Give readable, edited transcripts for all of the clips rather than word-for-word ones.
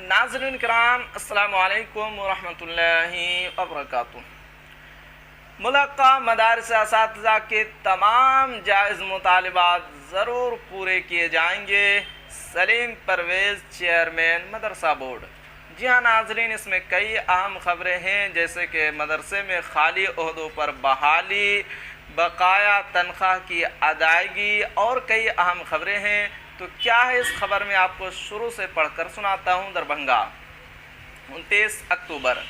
नाज़रीन किराम अस्सलामु अलैकुम वरहमतुल्लाहि वबरकातुहू। मुलक्का मदारिस असातिज़ा के तमाम जायज़ मुतालिबात ज़रूर पूरे किए जाएंगे। सलीम परवेज़, चेयरमैन मदरसा बोर्ड। जी हाँ नाज़रीन, इसमें कई अहम ख़बरें हैं, जैसे कि मदरसे में खाली ओहदों पर बहाली, बकाया तनख्वाह की अदायगी और कई अहम ख़बरें हैं। तो क्या है इस खबर में, आपको शुरू से पढ़कर सुनाता हूँ। दरभंगा 29 अक्टूबर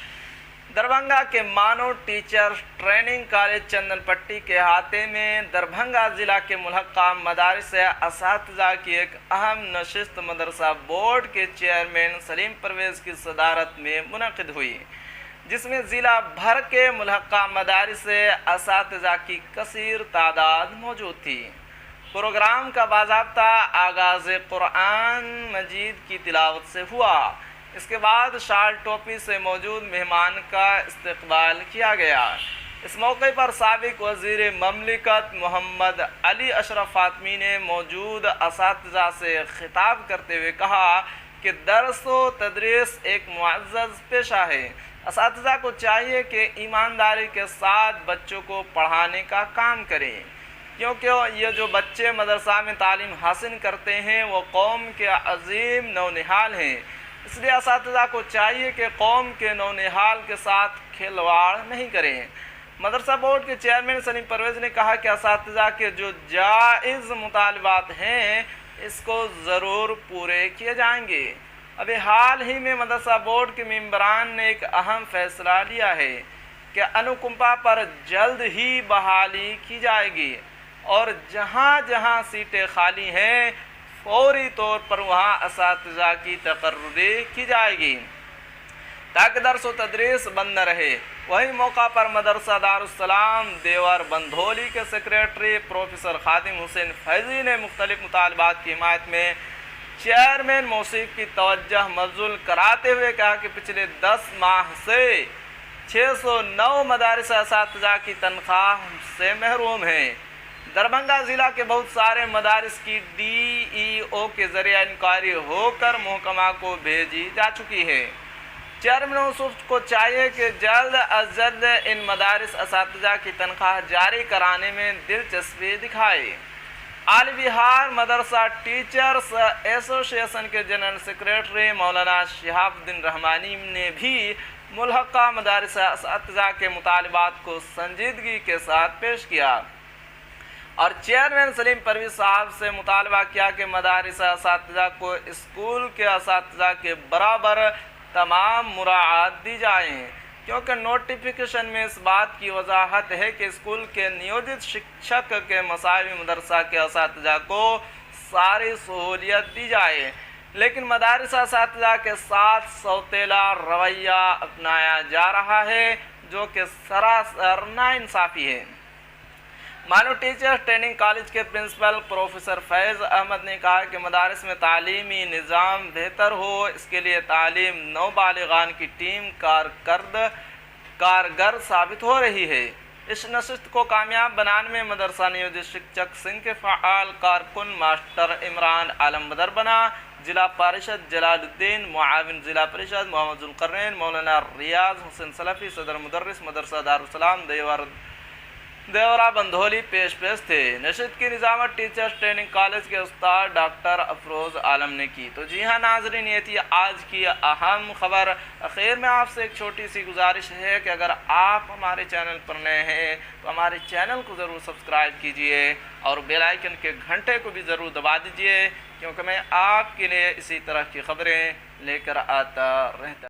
दरभंगा के मानो टीचर ट्रेनिंग कॉलेज चंदनपट्टी के अहाते में दरभंगा ज़िला के मुल्हक़ा मदारिस असातिज़ा की एक अहम नशिस्त मदरसा बोर्ड के चेयरमैन सलीम परवेज़ की सदारत में मुनक़िद हुई, जिसमें ज़िला भर के मुल्हक़ा मदारिस असातिज़ा की कसीर तादाद मौजूद थी। प्रोग्राम का बाज़ाब्ता आगाज़ कुरान मजीद की तिलावत से हुआ। इसके बाद शाल टोपी से मौजूद मेहमान का इस्तकबाल किया गया। इस मौके पर साबिक़ वज़ीर ममलिकत मोहम्मद अली अशरफ फ़ातमी ने मौजूद असातिज़ा से ख़िताब करते हुए कहा कि दर्स व तदरीस एक मुअज़्ज़ज़ पेशा है। असातिज़ा को चाहिए कि ईमानदारी के साथ बच्चों को पढ़ाने का काम करें, क्योंकि ये जो बच्चे मदरसा में तालीम हासिल करते हैं वो कौम के अजीम नौनिहाल हैं। इसलिए असातिज़ा को चाहिए कि कौम के नौनिहाल के साथ खिलवाड़ नहीं करें। मदरसा बोर्ड के चेयरमैन सलीम परवेज़ ने कहा कि असातिज़ा के जो जायज़ मुतालबात हैं इसको ज़रूर पूरे किए जाएंगे। अभी हाल ही में मदरसा बोर्ड के मेंबरान ने एक अहम फ़ैसला लिया है कि अनुकंपा पर जल्द ही बहाली की जाएगी और जहाँ जहाँ सीटें खाली हैं फौरी तौर पर वहाँ असातिज़ा की तकर्री की जाएगी, ताकि दर्स व तदरीस बंद न रहे। वही मौका पर मदरसा दारुस्सलाम देवर बंधोली के सेक्रेटरी प्रोफेसर खादिम हुसैन फैज़ी ने मुख्तलिफ मुतालबात की हिमायत में चेयरमैन मौसीक़ की तवज्जो मबज़ूल कराते हुए कहा कि पिछले 10 माह से 609 मदारिस असातिज़ा की तनख्वाह से महरूम हैं। दरभंगा ज़िला के बहुत सारे मदारिस की DEO के ज़रिए इंक्वायरी होकर महकमा को भेजी जा चुकी है। चेयरमैन यूसुफ को चाहिए कि जल्द अज जल्द इन मदारिस असातिज़ा की तनख्वाह जारी कराने में दिलचस्पी दिखाए। आल बिहार मदरसा टीचर्स एसोसिएशन के जनरल सेक्रेटरी मौलाना शिहाबुद्दीन रहमानी ने भी मुल्हक़ा मदारिस असातिज़ा के मुतालबात को संजीदगी के साथ पेश किया और चेयरमैन सलीम परवेज़ साहब से मुतालबा किया कि मदारिस असातिज़ा को स्कूल के असातिज़ा के बराबर तमाम मुराआत दी जाएँ, क्योंकि नोटिफिकेशन में इस बात की वजाहत है कि स्कूल के नियोजित शिक्षक के मसावी मदरसा के असातिज़ा को सारी सहूलियत दी जाए, लेकिन मदारिस असातिज़ा के साथ सौतेला रवैया अपनाया जा रहा है, जो कि सरासर नाइंसाफ़ी है। मानो टीचर ट्रेनिंग कॉलेज के प्रिंसिपल प्रोफेसर फैज़ अहमद ने कहा कि मदारिस में तालीमी निज़ाम बेहतर हो, इसके लिए तालीम नौबालिगान की टीम कारगर साबित हो रही है। इस नशिस्त को कामयाब बनाने में मदरसा नियोजित शिक्षक सिंह के फ़आल कारकुन मास्टर इमरान आलम बदर बना, जिला परिषद जलालुद्दीन, मुआविन जिला परिषद मोहम्मद ज़ुल्क़रनैन, मौलाना रियाज हुसैन सलफ़ी, सदर मुदर्रिस मदरसा दारुस्सलाम देवरा बंधोली पेश थे। नशिस्त की निज़ामत टीचर्स ट्रेनिंग कॉलेज के उस्ताद डॉक्टर अफरोज़ आलम ने की। तो जी हाँ नाज़रीन, ये थी आज की अहम खबर। आखिर में आपसे एक छोटी सी गुजारिश है कि अगर आप हमारे चैनल पर नए हैं तो हमारे चैनल को ज़रूर सब्सक्राइब कीजिए और बेल आइकन के घंटे को भी ज़रूर दबा दीजिए, क्योंकि मैं आपके लिए इसी तरह की खबरें लेकर आता रहता